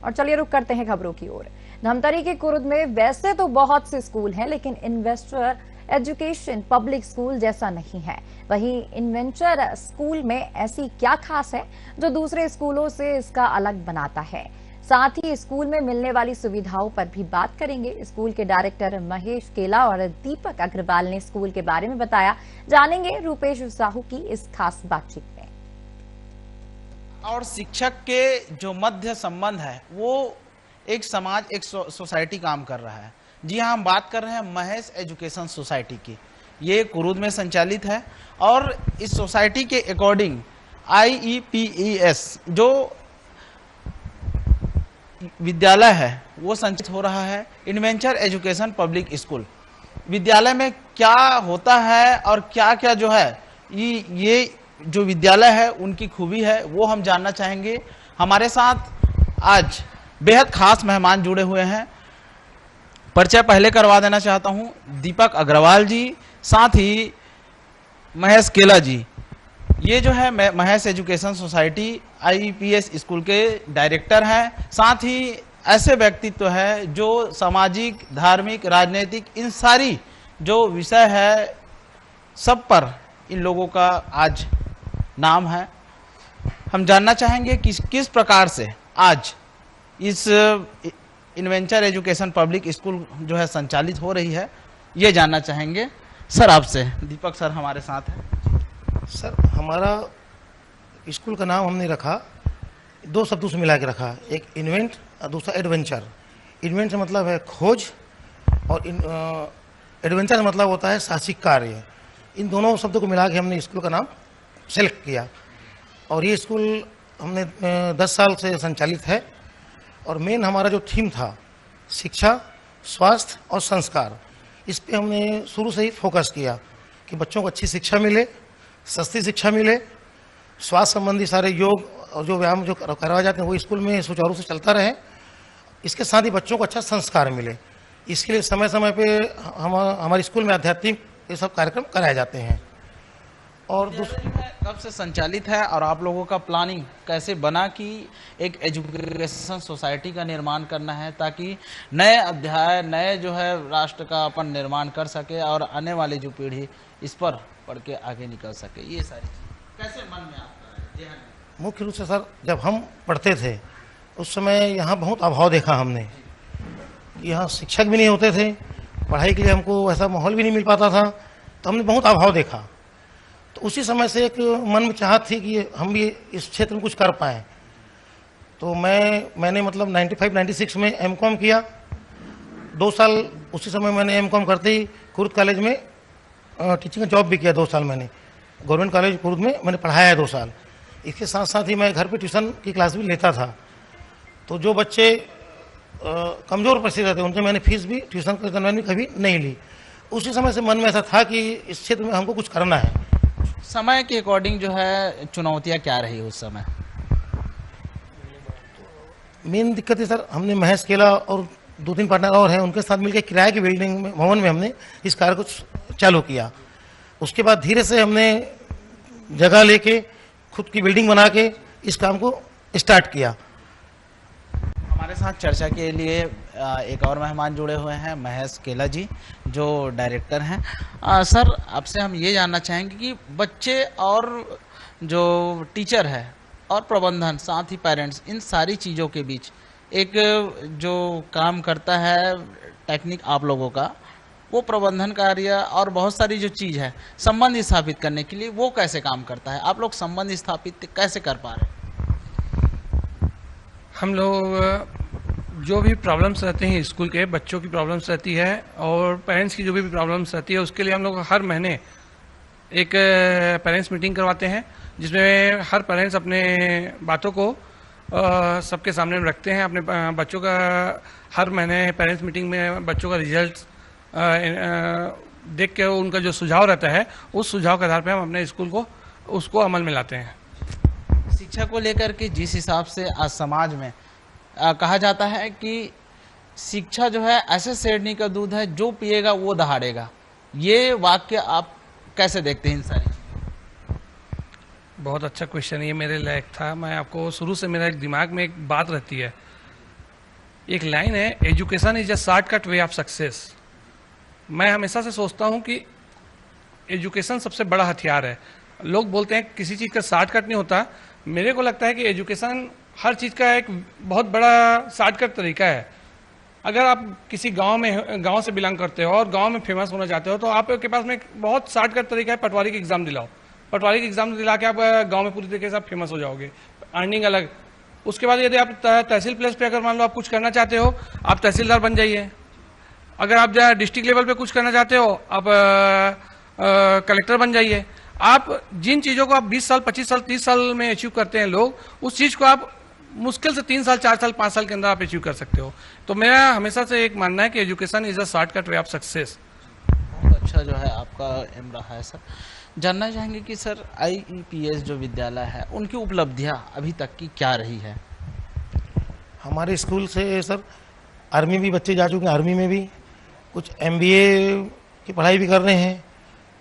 और चलिए रुक करते हैं खबरों की ओर। धमतरी के कुरुद में वैसे तो बहुत से स्कूल हैं, लेकिन इन्वेस्टर एजुकेशन पब्लिक स्कूल जैसा नहीं है। वहीं इन्वेंचर स्कूल में ऐसी क्या खास है जो दूसरे स्कूलों से इसका अलग बनाता है। साथ ही स्कूल में मिलने वाली सुविधाओं पर भी बात करेंगे। स्कूल के डायरेक्टर महेश केला और दीपक अग्रवाल ने स्कूल के बारे में बताया। जानेंगे रूपेश साहू की इस खास बातचीत में। और शिक्षक के जो मध्य संबंध है वो एक समाज, एक सोसाइटी काम कर रहा है। जी हाँ, हम बात कर रहे हैं महेश एजुकेशन सोसाइटी की। ये कुरुद में संचालित है और इस सोसाइटी के अकॉर्डिंग IEPES जो विद्यालय है वो संचालित हो रहा है। इन्वेंचर एजुकेशन पब्लिक स्कूल विद्यालय में क्या होता है और क्या क्या जो है ये जो विद्यालय है उनकी खूबी है वो हम जानना चाहेंगे। हमारे साथ आज बेहद खास मेहमान जुड़े हुए हैं। परिचय पहले करवा देना चाहता हूं, दीपक अग्रवाल जी, साथ ही महेश केला जी। ये जो है Mahesh education society IEPS school के डायरेक्टर हैं। साथ ही ऐसे व्यक्तित्व है जो सामाजिक, धार्मिक, राजनीतिक, इन सारी जो विषय है सब पर इन लोगों का आज नाम है। हम जानना चाहेंगे कि किस प्रकार से आज इस इन्वेंचर एजुकेशन पब्लिक स्कूल जो है संचालित हो रही है, ये जानना चाहेंगे। सर आपसे, दीपक सर हमारे साथ हैं। सर, हमारा स्कूल का नाम हमने रखा, दो शब्दों से मिला के रखा, एक इन्वेंट और दूसरा एडवेंचर। इन्वेंट से मतलब है खोज और एडवेंचर का मतलब होता है साहसिक कार्य। इन दोनों शब्दों को मिला के हमने स्कूल का नाम सेलेक्ट किया और ये स्कूल हमने 10 साल से संचालित है। और मेन हमारा जो थीम था शिक्षा, स्वास्थ्य और संस्कार, इस पे हमने शुरू से ही फोकस किया कि बच्चों को अच्छी शिक्षा मिले, सस्ती शिक्षा मिले, स्वास्थ्य संबंधी सारे योग और जो व्यायाम जो करवाए जाते हैं वो स्कूल में सुचारू से चलता रहे। इसके साथ ही बच्चों को अच्छा संस्कार मिले, इसके लिए समय समय पे हमारे स्कूल में आध्यात्मिक ये सब कार्यक्रम कराए जाते हैं। और कब से संचालित है और आप लोगों का प्लानिंग कैसे बना कि एक एजुकेशन सोसाइटी का निर्माण करना है ताकि नए अध्याय, नए जो है राष्ट्र का अपन निर्माण कर सके और आने वाली जो पीढ़ी इस पर पढ़ के आगे निकल सके, ये सारी चीज़ कैसे मन में आपका है? मुख्य रूप से सर, जब हम पढ़ते थे उस समय यहाँ बहुत अभाव देखा हमने। यहाँ शिक्षक भी नहीं होते थे, पढ़ाई के लिए हमको ऐसा माहौल भी नहीं मिल पाता था, तो हमने बहुत अभाव देखा। तो उसी समय से एक मन में चाहत थी कि हम भी इस क्षेत्र में कुछ कर पाएँ। तो मैंने मतलब 95-96 में M.Com किया। 2 साल उसी समय मैंने M.Com करते ही कुरुद कॉलेज में टीचिंग का जॉब भी किया। 2 साल मैंने गवर्नमेंट कॉलेज कुरुद में मैंने पढ़ाया है 2 साल। इसके साथ साथ ही मैं घर पे ट्यूशन की क्लास भी लेता था। तो जो बच्चे कमज़ोर परिस्थिति थे उनसे मैंने फीस भी ट्यूशन भी कभी नहीं ली। उसी समय से मन में ऐसा था कि इस क्षेत्र में हमको कुछ करना है। समय के अकॉर्डिंग जो है चुनौतियाँ क्या रही उस समय? मेन दिक्कत है सर, हमने महेश केला और 2-3 पार्टनर और हैं, उनके साथ मिलकर किराए की बिल्डिंग में, भवन में हमने इस कार्य को चालू किया। उसके बाद धीरे से हमने जगह लेके खुद की बिल्डिंग बना के इस काम को स्टार्ट किया। हमारे साथ चर्चा के लिए एक और मेहमान जुड़े हुए हैं, महेश केला जी जो डायरेक्टर हैं। सर आपसे हम ये जानना चाहेंगे कि बच्चे और जो टीचर है और प्रबंधन, साथ ही पेरेंट्स, इन सारी चीज़ों के बीच एक जो काम करता है टेक्निक आप लोगों का, वो प्रबंधन कार्य और बहुत सारी जो चीज़ है संबंध स्थापित करने के लिए वो कैसे काम करता है? आप लोग संबंध स्थापित कैसे कर पा रहे हैं? हम लोग जो भी प्रॉब्लम्स रहते हैं स्कूल के, बच्चों की प्रॉब्लम्स रहती है और पेरेंट्स की जो भी प्रॉब्लम्स रहती है, उसके लिए हम लोग हर महीने एक पेरेंट्स मीटिंग करवाते हैं जिसमें हर पेरेंट्स अपने बातों को सबके सामने रखते हैं। अपने बच्चों का हर महीने पेरेंट्स मीटिंग में बच्चों का रिजल्ट देख के उनका जो सुझाव रहता है उस सुझाव के आधार पर हम अपने स्कूल को उसको अमल में लाते हैं। शिक्षा को लेकर के जिस हिसाब से आज समाज में कहा जाता है कि शिक्षा जो है ऐसे शेरनी का दूध है, जो पिएगा वो दहाड़ेगा, ये वाक्य आप कैसे देखते हैं इन सारी चीज़ें? बहुत अच्छा क्वेश्चन, ये मेरे लायक था। मैं आपको शुरू से मेरा एक दिमाग में एक बात रहती है एक लाइन है, education is a shortcut way of success. मैं हमेशा से सोचता हूँ कि एजुकेशन सबसे बड़ा हथियार है। लोग बोलते हैं किसी चीज़ का शॉर्टकट नहीं होता, मेरे को लगता है कि एजुकेशन हर चीज़ का एक बहुत बड़ा शॉर्टकट तरीका है। अगर आप किसी गांव से बिलोंग करते हो और गांव में फेमस होना चाहते हो तो आपके पास में एक बहुत शॉर्टकट तरीका है, पटवारी की एग्ज़ाम दिलाओ। पटवारी की एग्ज़ाम दिला के आप गांव में पूरी तरीके से आप फेमस हो जाओगे, अर्निंग अलग। उसके बाद यदि आप तहसील प्लेस पे अगर मान लो आप कुछ करना चाहते हो, आप तहसीलदार बन जाइए। अगर आप डिस्ट्रिक्ट लेवल पे कुछ करना चाहते हो, आप कलेक्टर बन जाइए। आप जिन चीज़ों को आप 20 साल 25 साल 30 साल में अचीव करते हैं लोग, उस चीज़ को आप मुश्किल से 3 साल 4 साल 5 साल के अंदर आप अचीव कर सकते हो। तो मेरा हमेशा से एक मानना है कि education is a shortcut way of success. बहुत अच्छा जो है आपका एम रहा है सर। जानना चाहेंगे कि सर IEPS जो विद्यालय है उनकी उपलब्धियां अभी तक की क्या रही है? हमारे स्कूल से सर आर्मी भी बच्चे जा चुके हैं, आर्मी में भी कुछ MBA की पढ़ाई भी कर रहे हैं।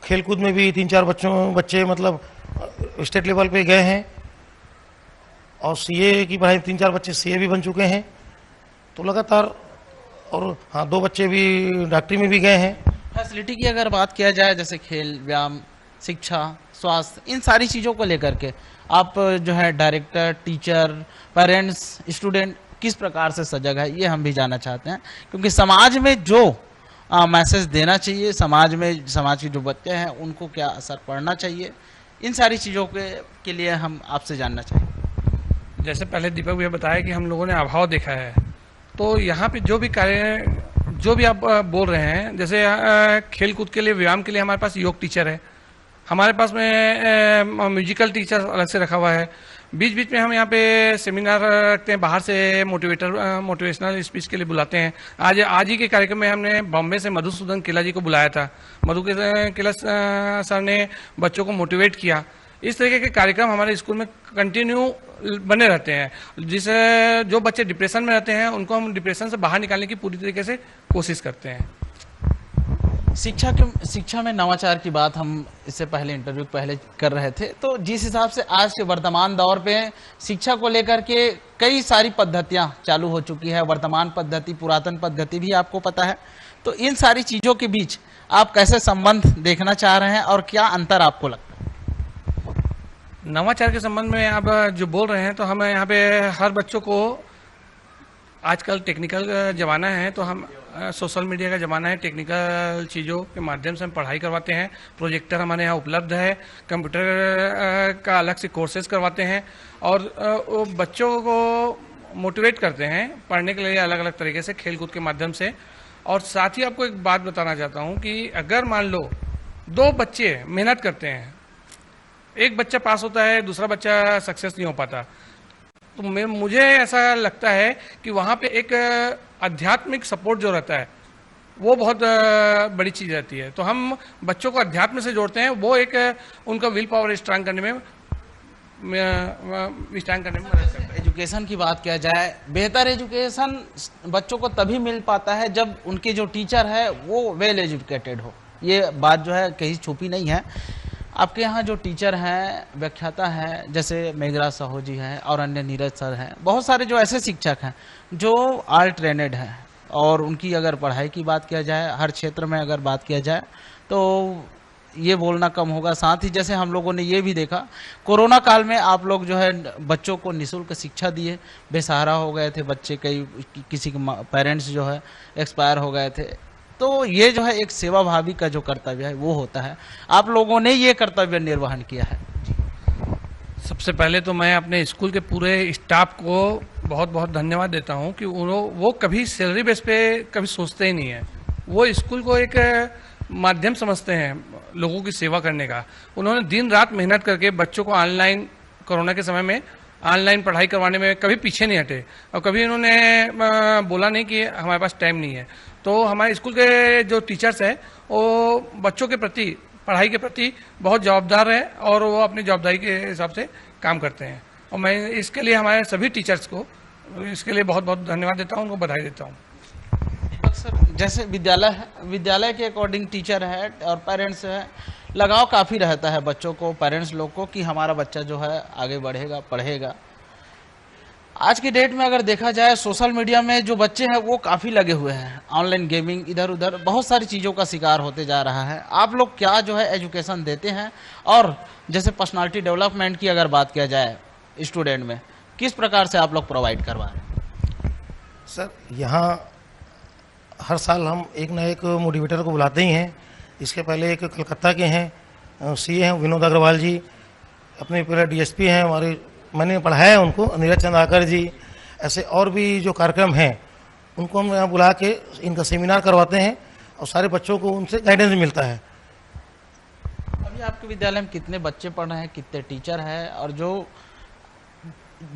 खेलकूद में भी 3-4 बच्चे मतलब स्टेट लेवल पे गए हैं, और CA की पढ़ाई 3-4 बच्चे CA भी बन चुके हैं। तो लगातार, और हाँ 2 बच्चे भी डॉक्टरी में भी गए हैं। फैसिलिटी की अगर बात किया जाए, जैसे खेल, व्यायाम, शिक्षा, स्वास्थ्य, इन सारी चीज़ों को लेकर के आप जो है डायरेक्टर, टीचर, पेरेंट्स, स्टूडेंट किस प्रकार से सजग है, ये हम भी जानना चाहते हैं। क्योंकि समाज में जो मैसेज देना चाहिए, समाज के जो बच्चे हैं उनको क्या असर पड़ना चाहिए, इन सारी चीज़ों के लिए हम आपसे जानना चाहेंगे। जैसे पहले दीपक भैया बताया कि हम लोगों ने अभाव देखा है, तो यहाँ पे जो भी आप बोल रहे हैं, जैसे खेल कूद के लिए, व्यायाम के लिए हमारे पास योग टीचर है, हमारे पास में म्यूजिकल टीचर अलग से रखा हुआ है। बीच बीच में हम यहाँ पे सेमिनार रखते हैं, बाहर से मोटिवेशनल स्पीच के लिए बुलाते हैं। आज ही के कार्यक्रम में हमने बॉम्बे से मधुसूदन किला जी को बुलाया था। किला सर ने बच्चों को मोटिवेट किया। इस तरीके के कार्यक्रम हमारे स्कूल में कंटिन्यू बने रहते हैं, जिससे जो बच्चे डिप्रेशन में रहते हैं उनको हम डिप्रेशन से बाहर निकालने की पूरी तरीके से कोशिश करते हैं। शिक्षा में नवाचार की बात हम इससे पहले इंटरव्यू पहले कर रहे थे, तो जिस हिसाब से आज के वर्तमान दौर पे शिक्षा को लेकर के कई सारी पद्धतियां चालू हो चुकी है, वर्तमान पद्धति, पुरातन पद्धति भी आपको पता है, तो इन सारी चीज़ों के बीच आप कैसे संबंध देखना चाह रहे हैं और क्या अंतर आपको लगता है? नवाचार के संबंध में आप जो बोल रहे हैं, तो हम यहाँ पे हर बच्चों को, आजकल टेक्निकल ज़माना है, तो हम सोशल मीडिया का ज़माना है, टेक्निकल चीज़ों के माध्यम से हम पढ़ाई करवाते हैं। प्रोजेक्टर हमारे यहाँ उपलब्ध है, कंप्यूटर का अलग से कोर्सेज करवाते हैं, और बच्चों को मोटिवेट करते हैं पढ़ने के लिए अलग अलग तरीके से, खेल कूद के माध्यम से। और साथ ही आपको एक बात बताना चाहता हूँ कि अगर मान लो 2 बच्चे मेहनत करते हैं, एक बच्चा पास होता है, दूसरा बच्चा सक्सेस नहीं हो पाता, तो मुझे ऐसा लगता है कि वहाँ पे एक आध्यात्मिक सपोर्ट जो रहता है वो बहुत बड़ी चीज़ रहती है। तो हम बच्चों को अध्यात्म से जोड़ते हैं, वो एक उनका विल पावर स्ट्रांग करने में मदद करता है। एजुकेशन की बात किया जाए, बेहतर एजुकेशन बच्चों को तभी मिल पाता है जब उनके जो टीचर है वो वेल एजुकेटेड हो। ये बात जो है कहीं छुपी नहीं है। आपके यहाँ जो टीचर हैं, व्याख्याता हैं, जैसे मेघराज साहू जी हैं और अन्य नीरज सर हैं, बहुत सारे जो ऐसे शिक्षक हैं जो ऑल ट्रेनेड हैं, और उनकी अगर पढ़ाई की बात किया जाए, हर क्षेत्र में अगर बात किया जाए तो ये बोलना कम होगा। साथ ही जैसे हम लोगों ने ये भी देखा, कोरोना काल में आप लोग जो है बच्चों को निःशुल्क शिक्षा दिए, बेसहारा हो गए थे बच्चे, कई किसी के पेरेंट्स जो है एक्सपायर हो गए थे, तो ये जो है एक सेवा भावी का जो कर्तव्य है वो होता है। आप लोगों ने ये कर्तव्य निर्वहन किया है। सबसे पहले तो मैं अपने स्कूल के पूरे स्टाफ को बहुत बहुत धन्यवाद देता हूं कि वो कभी सैलरी बेस पे कभी सोचते ही नहीं है। वो स्कूल को एक माध्यम समझते हैं लोगों की सेवा करने का। उन्होंने दिन रात मेहनत करके बच्चों को ऑनलाइन, कोरोना के समय में ऑनलाइन पढ़ाई करवाने में कभी पीछे नहीं हटे, और कभी इन्होंने बोला नहीं कि हमारे पास टाइम नहीं है। तो हमारे स्कूल के जो टीचर्स हैं वो बच्चों के प्रति, पढ़ाई के प्रति बहुत जवाबदार है, और वो अपनी जवाबदारी के हिसाब से काम करते हैं। और मैं इसके लिए हमारे सभी टीचर्स को इसके लिए बहुत बहुत धन्यवाद देता हूँ, उनको बधाई देता हूँ। अक्सर जैसे विद्यालय है, विद्यालय के अकॉर्डिंग टीचर है और पेरेंट्स है, लगाव काफ़ी रहता है बच्चों को, पेरेंट्स लोग को, कि हमारा बच्चा जो है आगे बढ़ेगा, पढ़ेगा। आज की डेट में अगर देखा जाए सोशल मीडिया में जो बच्चे हैं वो काफ़ी लगे हुए हैं, ऑनलाइन गेमिंग इधर उधर बहुत सारी चीज़ों का शिकार होते जा रहा है। आप लोग क्या जो है एजुकेशन देते हैं, और जैसे पर्सनालिटी डेवलपमेंट की अगर बात किया जाए स्टूडेंट में, किस प्रकार से आप लोग प्रोवाइड करवा रहे हैं? सर यहाँ हर साल हम एक ना एक मोटिवेटर को बुलाते ही हैं। इसके पहले एक कलकत्ता के हैं सीए हैं विनोद अग्रवाल जी, अपने पहले डीएसपी हैं हमारे, मैंने पढ़ाया है उनको, नीरज चंद्राकर जी। ऐसे और भी जो कार्यक्रम हैं उनको हम यहाँ बुला के इनका सेमिनार करवाते हैं और सारे बच्चों को उनसे गाइडेंस मिलता है। अभी आपके विद्यालय में कितने बच्चे पढ़ रहे हैं, कितने टीचर हैं, और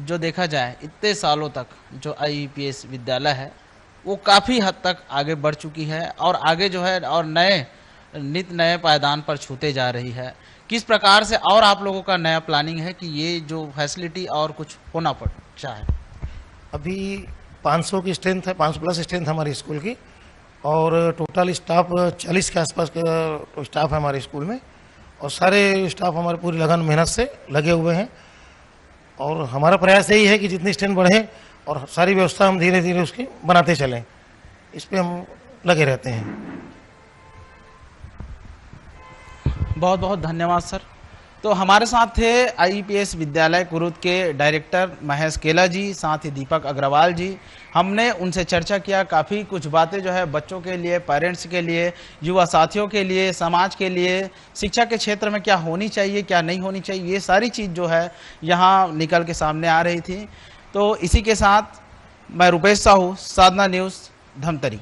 जो देखा जाए इतने सालों तक जो IEPS विद्यालय है वो काफ़ी हद तक आगे बढ़ चुकी है और आगे जो है और नित नए पायदान पर छूते जा रही है। किस प्रकार से और आप लोगों का नया प्लानिंग है कि ये जो फैसिलिटी और कुछ होना चाहे? अभी 500 की स्ट्रेंथ है, 500 प्लस स्ट्रेंथ हमारी स्कूल की, और टोटल स्टाफ 40 के आसपास का स्टाफ है हमारे स्कूल में, और सारे स्टाफ हमारे पूरी लगन मेहनत से लगे हुए हैं। और हमारा प्रयास यही है कि जितनी स्ट्रेंथ बढ़े और सारी व्यवस्था हम धीरे धीरे उसकी बनाते चलें, इस पर हम लगे रहते हैं। बहुत बहुत धन्यवाद सर। तो हमारे साथ थे IEPS विद्यालय कुरुद के डायरेक्टर महेश केला जी, साथ ही दीपक अग्रवाल जी। हमने उनसे चर्चा किया, काफ़ी कुछ बातें जो है बच्चों के लिए, पेरेंट्स के लिए, युवा साथियों के लिए, समाज के लिए, शिक्षा के क्षेत्र में क्या होनी चाहिए क्या नहीं होनी चाहिए, ये सारी चीज़ जो है यहाँ निकल के सामने आ रही थी। तो इसी के साथ मैं रुपेश साहू, साधना न्यूज़, धमतरी।